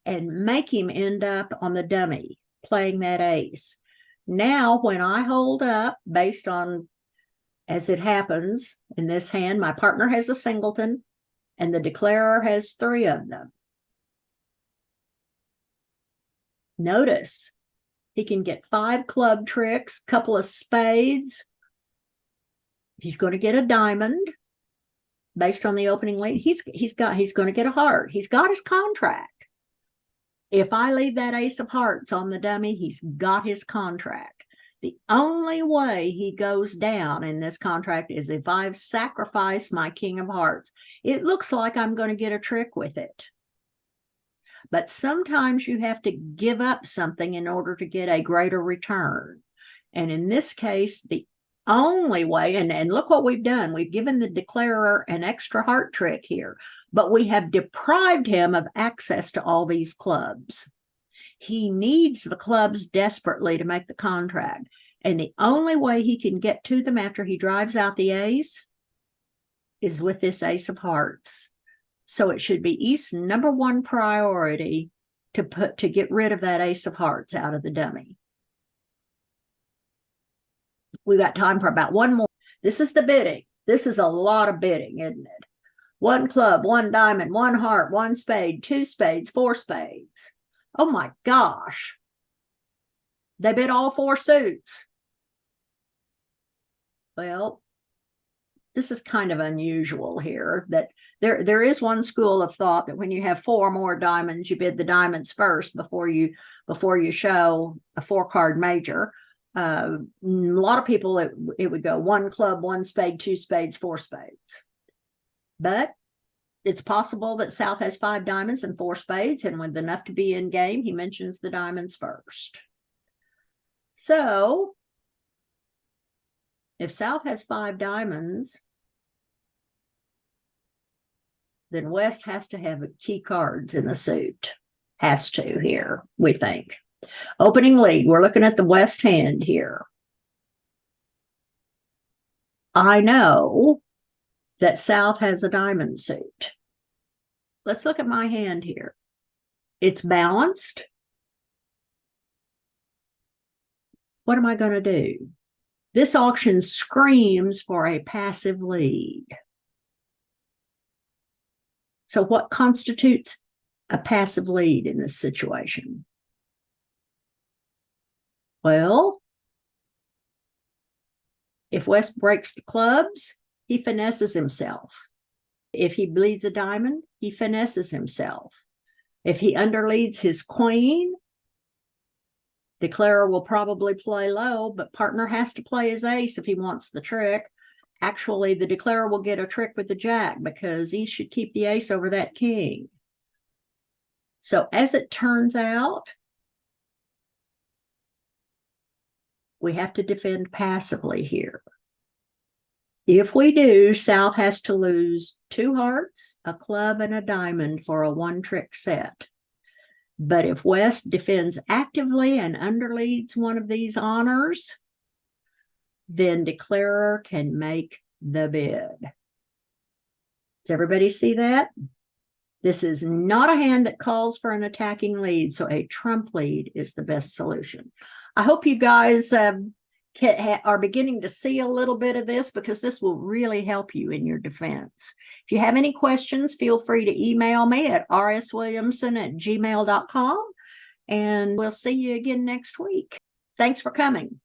and make him end up on the dummy playing that ace. Now, when I hold up, based on, as it happens in this hand, my partner has a singleton and the declarer has 3 of them. Notice, he can get 5 club tricks, couple of spades. He's going to get a diamond based on the opening lead. He's going to get a heart. He's got his contract. If I leave that ace of hearts on the dummy, he's got his contract. The only way he goes down in this contract is if I've sacrificed my king of hearts. It looks like I'm going to get a trick with it. But sometimes you have to give up something in order to get a greater return. And in this case, the only way, and look what we've done. We've given the declarer an extra heart trick here, but we have deprived him of access to all these clubs. He needs the clubs desperately to make the contract. And the only way he can get to them after he drives out the ace is with this ace of hearts. So it should be East's number 1 priority to get rid of that ace of hearts out of the dummy. We've got time for about 1 more. This is the bidding. This is a lot of bidding, isn't it? one club, one diamond, one heart, one spade, two spades, four spades. Oh my gosh. They bid all four suits. Well, this is kind of unusual here, that there is one school of thought that when you have four more diamonds, you bid the diamonds first before you show a 4-card major. A lot of people, it would go one club, one spade, two spades, four spades. But it's possible that South has 5 diamonds and 4 spades, and with enough to be in game, he mentions the diamonds first. So if South has 5 diamonds, then West has to have key cards in the suit. Has to here, we think. Opening lead, we're looking at the West hand here. I know that South has a diamond suit. Let's look at my hand here. It's balanced. What am I going to do? This auction screams for a passive lead. So what constitutes a passive lead in this situation? Well, if West breaks the clubs, he finesses himself. If he bleeds a diamond, he finesses himself. If he underleads his queen, declarer will probably play low, but partner has to play his ace if he wants the trick. Actually, the declarer will get a trick with the jack because he should keep the ace over that king. So as it turns out, we have to defend passively here. If we do, South has to lose 2 hearts, a club, and a diamond for a 1-trick set. But if West defends actively and underleads one of these honors, then declarer can make the bid. Does everybody see that? This is not a hand that calls for an attacking lead, so a trump lead is the best solution. I hope you guys are beginning to see a little bit of this, because this will really help you in your defense. If you have any questions, feel free to email me at rswilliamson@gmail.com, and we'll see you again next week. Thanks for coming.